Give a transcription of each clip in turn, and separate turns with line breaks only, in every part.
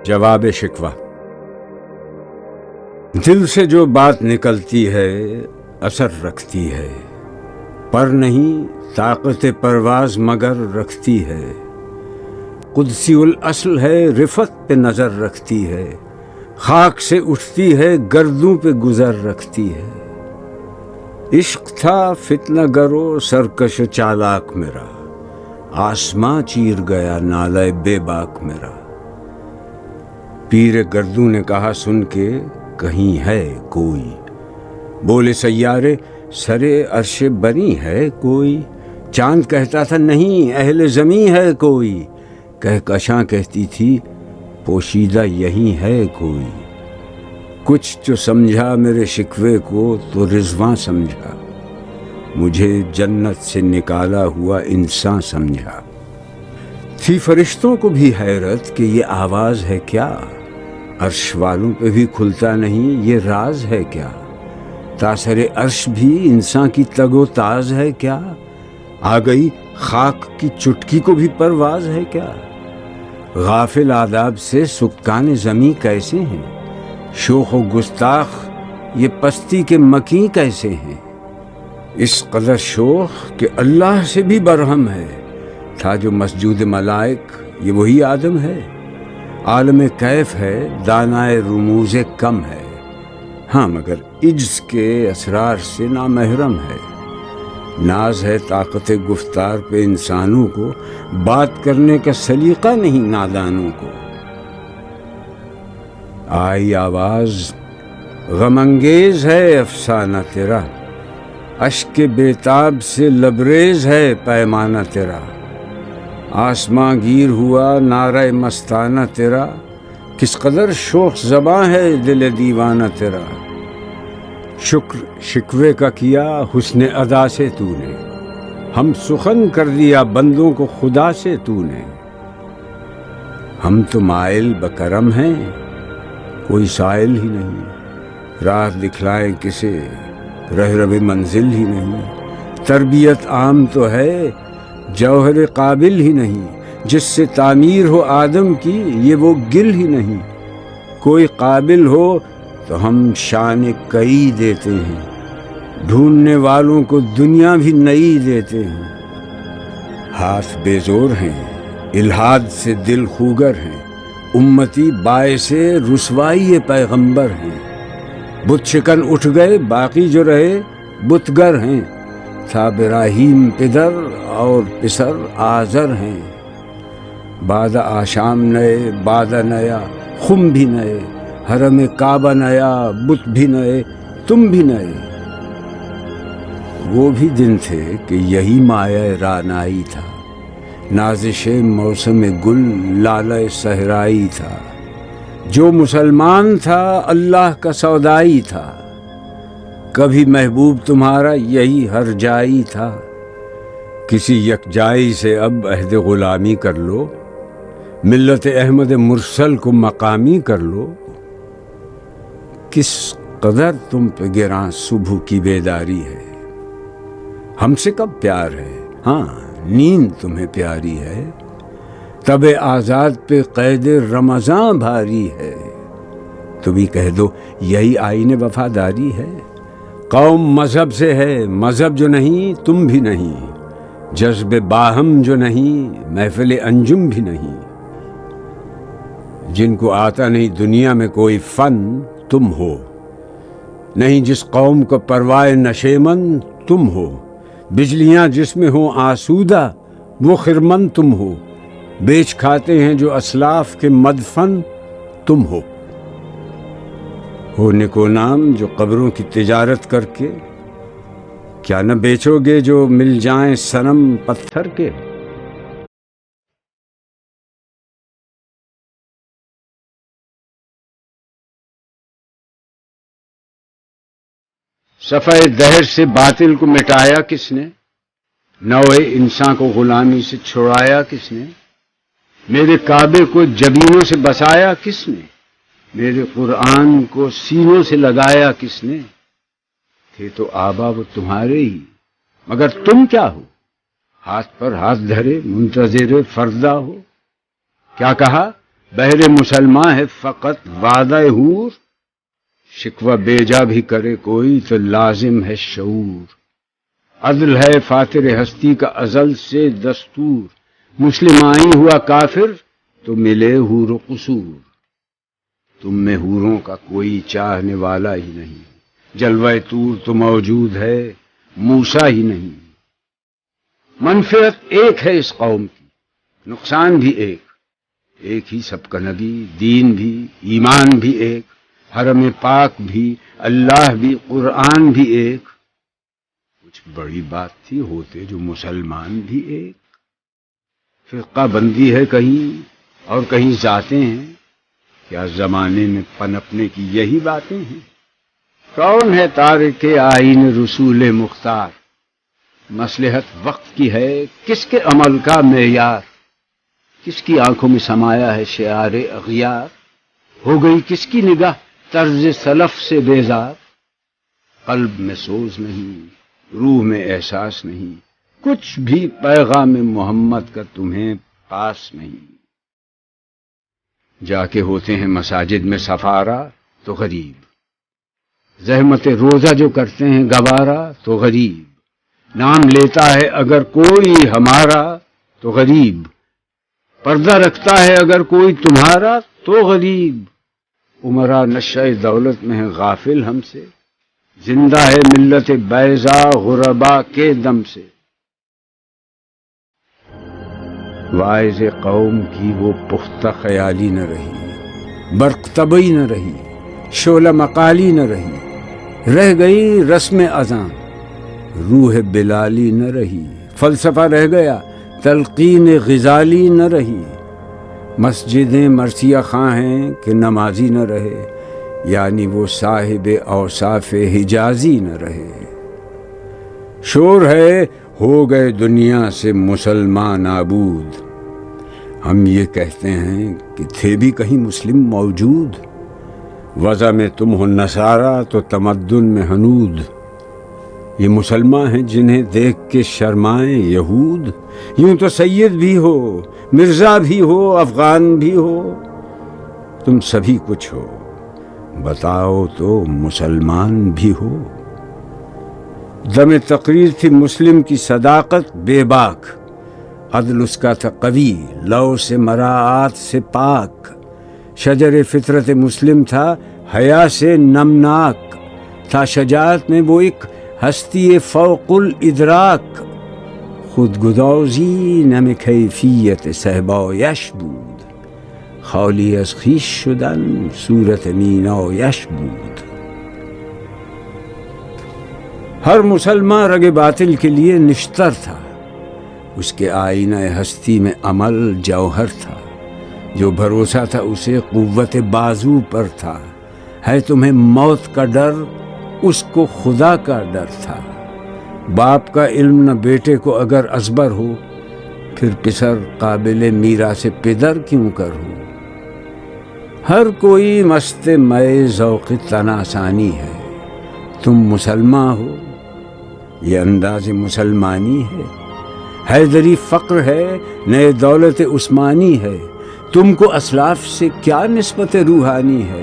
جواب شکوہ۔ دل سے جو بات نکلتی ہے اثر رکھتی ہے، پر نہیں طاقت پرواز مگر رکھتی ہے۔ قدسی الاصل ہے، رفت پہ نظر رکھتی ہے، خاک سے اٹھتی ہے گردوں پہ گزر رکھتی ہے۔ عشق تھا فتنہ گرو سرکش چالاک میرا، آسماں چیر گیا نالہ بے باک میرا۔ پیر گردوں نے کہا سن کے کہیں ہے کوئی، بولے سیارے سرے عرش بری ہے کوئی۔ چاند کہتا تھا نہیں اہل زمیں ہے کوئی، کہکشاں کہتی تھی پوشیدہ یہیں ہے کوئی۔ کچھ جو سمجھا میرے شکوے کو تو رضواں سمجھا، مجھے جنت سے نکالا ہوا انسان سمجھا۔ تھی فرشتوں کو بھی حیرت کہ یہ آواز ہے کیا، عرش والوں پہ بھی کھلتا نہیں یہ راز ہے کیا۔ تاثر عرش بھی انسان کی تگ و تاز ہے کیا، آ گئی خاک کی چٹکی کو بھی پرواز ہے کیا۔ غافل آداب سے سکان زمیں کیسے ہیں، شوخ و گستاخ یہ پستی کے مکیں کیسے ہیں۔ اس قدر شوخ کہ اللہ سے بھی برہم ہے، تھا جو مسجود ملائک یہ وہی آدم ہے۔ عالم کیف ہے دانائے رموز کم ہے، ہاں مگر عجز کے اسرار سے نامحرم ہے۔ ناز ہے طاقت گفتار پہ انسانوں کو، بات کرنے کا سلیقہ نہیں نادانوں کو۔ آئی آواز غم انگیز ہے افسانہ تیرا، اشک بیتاب سے لبریز ہے پیمانہ تیرا۔ آسماں گیر ہوا نعرہ مستانہ تیرا، کس قدر شوخ زباں ہے دل دیوانہ تیرا۔ شکر شکوے کا کیا حسن ادا سے تو نے، ہم سخن کر دیا بندوں کو خدا سے تو نے۔ ہم تو مائل بکرم ہیں کوئی سائل ہی نہیں، راہ دکھلائیں کسے رہرو منزل ہی نہیں۔ تربیت عام تو ہے جوہر قابل ہی نہیں، جس سے تعمیر ہو آدم کی یہ وہ گل ہی نہیں۔ کوئی قابل ہو تو ہم شان کئی دیتے ہیں، ڈھونڈنے والوں کو دنیا بھی نئی دیتے ہیں۔ ہاتھ بے زور ہیں الہاد سے دل خوگر ہیں، امتی باعث رسوائی پیغمبر ہیں۔ بت شکن اٹھ گئے باقی جو رہے بتگر ہیں، تھا ابراہیم پدر اور پسر آزر ہیں۔ بعد آشام نئے بعد نیا خم بھی نئے، حرم کعبہ نیا بت بھی نئے تم بھی نئے۔ وہ بھی دن تھے کہ یہی مایہ رعنائی تھا، نازش موسم گل لالہ صحرائی تھا۔ جو مسلمان تھا اللہ کا سودائی تھا، کبھی محبوب تمہارا یہی ہر جائی تھا۔ کسی یکجائی سے اب عہد غلامی کر لو، ملت احمد مرسل کو مقامی کر لو۔ کس قدر تم پہ گراں صبح کی بیداری ہے، ہم سے کب پیار ہے، ہاں نیند تمہیں پیاری ہے۔ تب آزاد پہ قید رمضاں بھاری ہے، تو بھی کہہ دو یہی آئین وفاداری ہے۔ قوم مذہب سے ہے مذہب جو نہیں تم بھی نہیں، جذب باہم جو نہیں محفل انجم بھی نہیں۔ جن کو آتا نہیں دنیا میں کوئی فن تم ہو، نہیں جس قوم کو پروائے نشیمن تم ہو۔ بجلیاں جس میں ہوں آسودہ وہ خرمن تم ہو، بیچ کھاتے ہیں جو اسلاف کے مدفن تم ہو۔ نکو نام جو قبروں کی تجارت کر کے، کیا نہ بیچو گے جو مل جائیں صنم پتھر کے۔ صفحہ دہر سے باطل کو مٹایا کس نے، نوع انسان کو غلامی سے چھڑایا کس نے۔ میرے کعبے کو جبینوں سے بسایا کس نے، میرے قرآن کو سینوں سے لگایا کس نے۔ تھے تو آبا وہ تمہارے ہی، مگر تم کیا ہو، ہاتھ پر ہاتھ دھرے منتظر فردا ہو۔ کیا کہا بہر مسلمان ہے فقط وعدہ حور، شکوہ بیجا بھی کرے کوئی تو لازم ہے شعور۔ عدل ہے فاتر ہستی کا ازل سے دستور، مسلم آئی ہوا کافر تو ملے حور و قصور۔ تم میں حوروں کا کوئی چاہنے والا ہی نہیں، جلوہ طور تو موجود ہے موسیٰ ہی نہیں۔ منفعت ایک ہے اس قوم کی، نقصان بھی ایک ہی سب کا نبی، دین بھی ایمان بھی ایک، حرم پاک بھی اللہ بھی قرآن بھی ایک۔ کچھ بڑی بات تھی ہوتے جو مسلمان بھی ایک۔ فرقہ بندی ہے کہیں اور کہیں ذاتیں ہیں، کیا زمانے میں پنپنے کی یہی باتیں ہیں؟ کون ہے تارک آئین رسول مختار؟ مصلحت وقت کی ہے کس کے عمل کا معیار؟ کس کی آنکھوں میں سمایا ہے شعار اغیار؟ ہو گئی کس کی نگاہ طرز سلف سے بیزار؟ قلب میں سوز نہیں، روح میں احساس نہیں، کچھ بھی پیغام محمد کا تمہیں پاس نہیں۔ جا کے ہوتے ہیں مساجد میں سفارہ تو غریب، زحمت روزہ جو کرتے ہیں گوارا تو غریب، نام لیتا ہے اگر کوئی ہمارا تو غریب، پردہ رکھتا ہے اگر کوئی تمہارا تو غریب۔ عمرہ نشہ دولت میں ہے غافل ہم سے، زندہ ہے ملت بیضا غربا کے دم سے۔ واعظ قوم کی وہ پختہ خیالی نہ رہی، برق طبعی نہ رہی، شعلہ مقالی نہ رہی، رہ گئی رسم اذان، روح بلالی نہ رہی، فلسفہ رہ گیا تلقین غزالی نہ رہی۔ مسجدیں مرثیہ خواں ہیں کہ نمازی نہ رہے، یعنی وہ صاحب اوصاف حجازی نہ رہے۔ شور ہے ہو گئے دنیا سے مسلمان نابود، ہم یہ کہتے ہیں کہ تھے بھی کہیں مسلم موجود، وضع میں تم ہو نصارہ تو تمدن میں ہنود۔ یہ مسلمان ہیں جنہیں دیکھ کے شرمائیں یہود، یوں تو سید بھی ہو مرزا بھی ہو افغان بھی ہو، تم سبھی کچھ ہو بتاؤ تو مسلمان بھی ہو۔ دم تقریر تھی مسلم کی صداقت بے باک، عدل اس کا تھا قوی لو سے مراعات سے پاک، شجر فطرت مسلم تھا حیا سے نمناک، تھا شجاعت میں وہ ایک ہستی فوق الادراک، خود گدازی نم کیفیت صحبایش بود، خالی از خویش شدن صورت مینایش بود۔ ہر مسلمان رگ باطل کے لیے نشتر تھا، اس کے آئینہ ہستی میں عمل جوہر تھا، جو بھروسہ تھا اسے قوت بازو پر تھا، ہے تمہیں موت کا ڈر اس کو خدا کا ڈر تھا۔ باپ کا علم نہ بیٹے کو اگر ازبر ہو، پھر پسر قابل میراث پدر کیوں کر ہو۔ ہر کوئی مست مئے ذوق تناسانی ہے، تم مسلمان ہو یہ انداز مسلمانی ہے، حیدری فقر ہے نئے دولت عثمانی ہے، تم کو اسلاف سے کیا نسبت روحانی ہے۔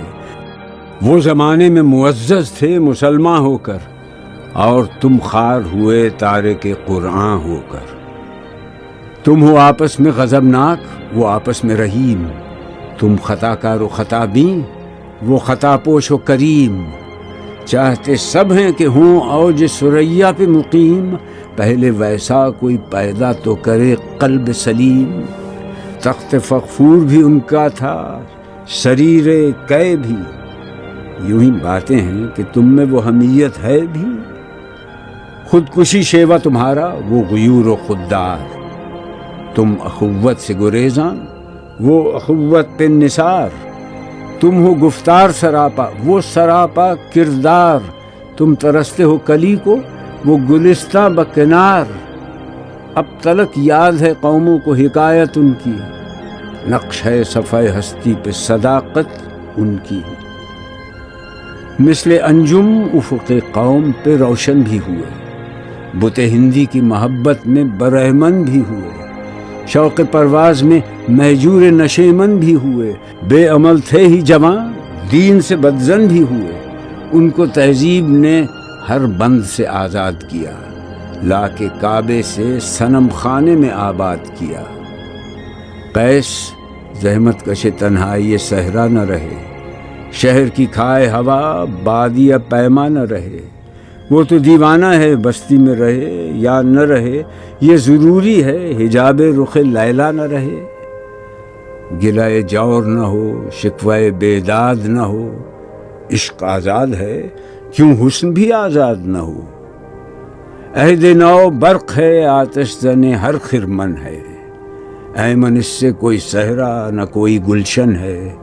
وہ زمانے میں معزز تھے مسلمان ہو کر، اور تم خوار ہوئے تارک قرآن ہو کر۔ تم ہو آپس میں غضبناک وہ آپس میں رحیم، تم خطا کار و خطا بین وہ خطا پوش و کریم۔ چاہتے سب ہیں کہ ہوں اوج ثریا پہ مقیم، پہلے ویسا کوئی پیدا تو کرے قلب سلیم۔ تخت فغفور بھی ان کا تھا سریر قے بھی، یوں ہی باتیں ہیں کہ تم میں وہ حمیت ہے بھی۔ خودکشی شیوا تمہارا وہ غیور و خوددار، تم اخوت سے گریزاں وہ اخوت پہ نثار۔ تم ہو گفتار سراپا وہ سراپا کردار، تم ترستے ہو کلی کو وہ گلستاں بکنار۔ اب تلک یاد ہے قوموں کو حکایت ان کی، نقش ہے صفحہ ہستی پہ صداقت ان کی۔ مثل انجم افق قوم پہ روشن بھی ہوئے، بت ہندی کی محبت میں برہمن بھی ہوئے۔ شوق پرواز میں مہجور نشیمن بھی ہوئے، بے عمل تھے ہی جوان، دین سے بدزن بھی ہوئے، ان کو تہذیب نے ہر بند سے آزاد کیا، لا کے کعبے سے صنم خانے میں آباد کیا۔ قیس زحمت کش تنہائی صحرا نہ رہے، شہر کی کھائے ہوا بادی پیما نہ رہے، وہ تو دیوانہ ہے بستی میں رہے یا نہ رہے، یہ ضروری ہے حجاب رخ لیلا نہ رہے۔ گلائے جور نہ ہو، شکوائے بیداد نہ ہو، عشق آزاد ہے کیوں حسن بھی آزاد نہ ہو۔ عہد نو برق ہے آتش زن ہر خرمن ہے، ایمن اس سے کوئی صحرا نہ کوئی گلشن ہے،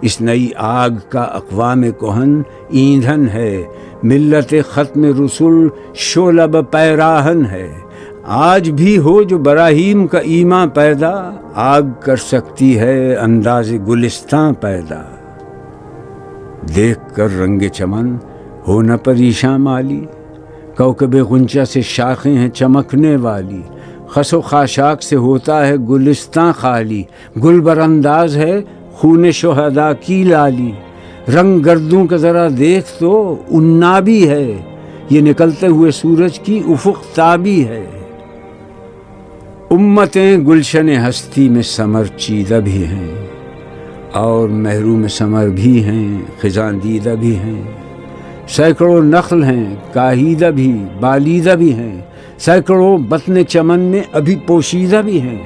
اس نئی آگ کا اقوام کہن ایندھن ہے، ملت ختم رسول شعلہ پیراہن ہے، آج بھی ہو جو براہیم کا ایماں پیدا، آگ کر سکتی ہے انداز گلستاں پیدا۔ دیکھ کر رنگ چمن ہو نہ پریشاں مالی، کوکب غنچہ سے شاخیں ہیں چمکنے والی، خس و خاشاک سے ہوتا ہے گلستاں خالی، گل برانداز ہے خون شہداء کی لالی، رنگ گردوں کا ذرا دیکھ تو انابی ہے، یہ نکلتے ہوئے سورج کی افق تابی ہے۔ امتیں گلشن ہستی میں ثمر چیدہ بھی ہیں، اور محروم ثمر بھی ہیں خزاں دیدہ بھی ہیں، سینکڑوں نخل ہیں کاہیدہ بھی بالیدہ بھی ہیں، سینکڑوں بطن چمن میں ابھی پوشیدہ بھی ہیں۔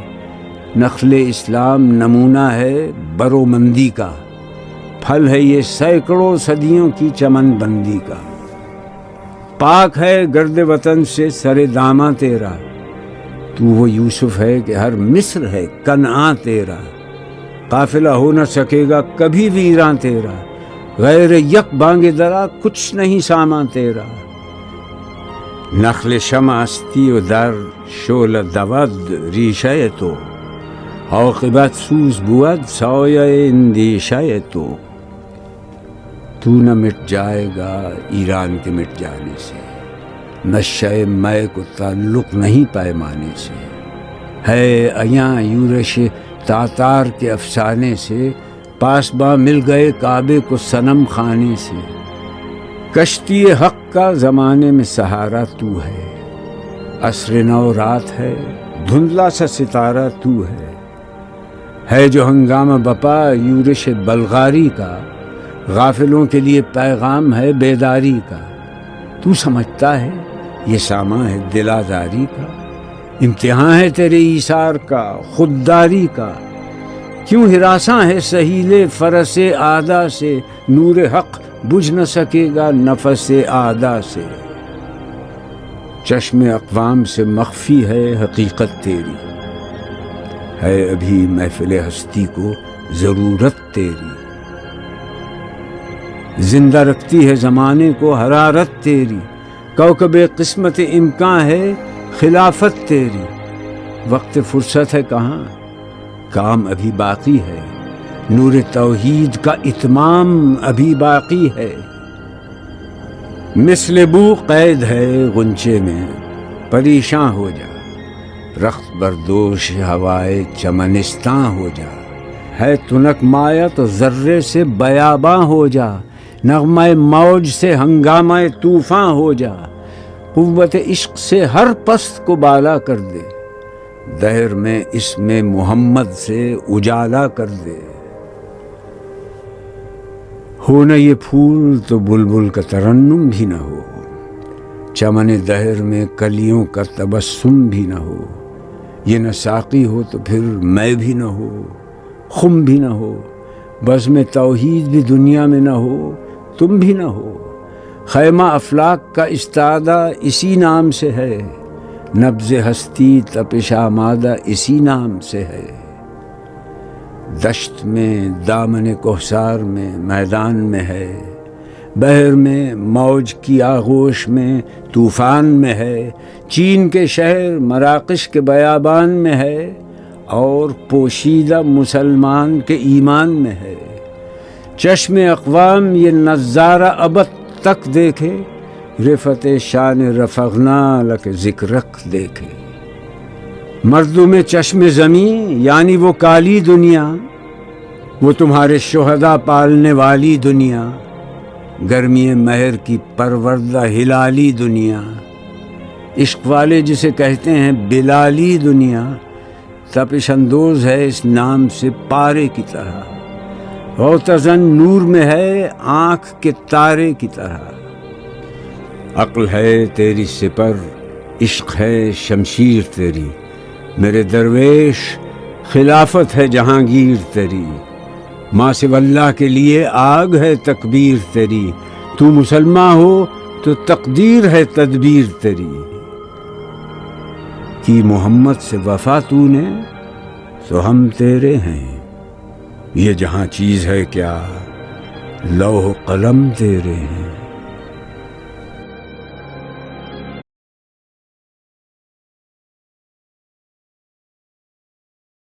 نخل اسلام نمونہ ہے برومندی کا، پھل ہے یہ سینکڑوں صدیوں کی چمن بندی کا۔ پاک ہے گرد وطن سے سر داماں تیرا، تو وہ یوسف ہے کہ ہر مصر ہے کنعاں تیرا، قافلہ ہو نہ سکے گا کبھی ویراں تیرا، غیر یک بانگ درا کچھ نہیں سامان تیرا۔ نخل شمع استی و در شعلہ دود ریشہ تو، عاقبت سوز بود سایہ اندیشہ تو نہ مٹ جائے گا ایران کے مٹ جانے سے، نشہ میں کو تعلق نہیں پیمانے سے، ہے ایاں یورش تاتار کے افسانے سے، پاسباں مل گئے کعبے کو صنم خانے سے۔ کشتی حق کا زمانے میں سہارا تو ہے، عصر نو رات ہے دھندلا سا ستارہ تو ہے جو ہنگامہ بپا یورش بلغاری کا، غافلوں کے لیے پیغام ہے بیداری کا۔ تو سمجھتا ہے یہ سامان ہے دل آزاری کا، امتحان ہے تیرے ایثار کا خودداری کا، کیوں ہراساں ہے سہیل فرس آدا سے، نور حق بجھ نہ سکے گا نفس آدا سے۔ چشم اقوام سے مخفی ہے حقیقت تیری، ہے ابھی محفل ہستی کو ضرورت تیری، زندہ رکھتی ہے زمانے کو حرارت تیری، کوکب قسمت امکان ہے خلافت تیری۔ وقت فرصت ہے کہاں، کام ابھی باقی ہے، نور توحید کا اتمام ابھی باقی ہے۔ مثل بو قید ہے غنچے میں پریشاں ہو جا، رخت بردوش ہوائے چمنستاں ہو جا، ہے تنک مایا تو ذرے سے بیاباں ہو جا، نغمہ موج سے ہنگامہ طوفاں ہو جا، قوت عشق سے ہر پست کو بالا کر دے، دہر میں اسم محمد سے اجالا کر دے۔ ہو نہ یہ پھول تو بلبل کا ترنم بھی نہ ہو، چمن دہر میں کلیوں کا تبسم بھی نہ ہو، یہ نہ ساقی ہو تو پھر میں بھی نہ ہو، خم بھی نہ ہو، بزم توحید بھی دنیا میں نہ ہو، تم بھی نہ ہو۔ خیمہ افلاک کا استادہ اسی نام سے ہے، نبض ہستی تپش آمادہ اسی نام سے ہے۔ دشت میں دامن کوثر میں میدان میں ہے، بحر میں موج کی آغوش میں طوفان میں ہے، چین کے شہر مراکش کے بیابان میں ہے، اور پوشیدہ مسلمان کے ایمان میں ہے۔ چشم اقوام یہ نظارہ ابد تک دیکھے، رفعت شان رفعنا لک ذکرک دیکھے۔ مردم چشم زمیں یعنی وہ کالی دنیا، وہ تمہارے شہداء پالنے والی دنیا، گرمی مہر کی پروردہ ہلالی دنیا، عشق والے جسے کہتے ہیں بلالی دنیا، تپش اندوز ہے اس نام سے پارے کی طرح، غوطہ نور میں ہے آنکھ کے تارے کی طرح۔ عقل ہے تیری سپر، عشق ہے شمشیر تیری، میرے درویش خلافت ہے جہانگیر تیری، ماں سوی اللہ کے لیے آگ ہے تکبیر تیری، تو مسلمان ہو تو تقدیر ہے تدبیر تیری، کی محمد سے وفا تو نے تو ہم تیرے ہیں، یہ جہاں چیز ہے کیا لوح قلم تیرے ہیں۔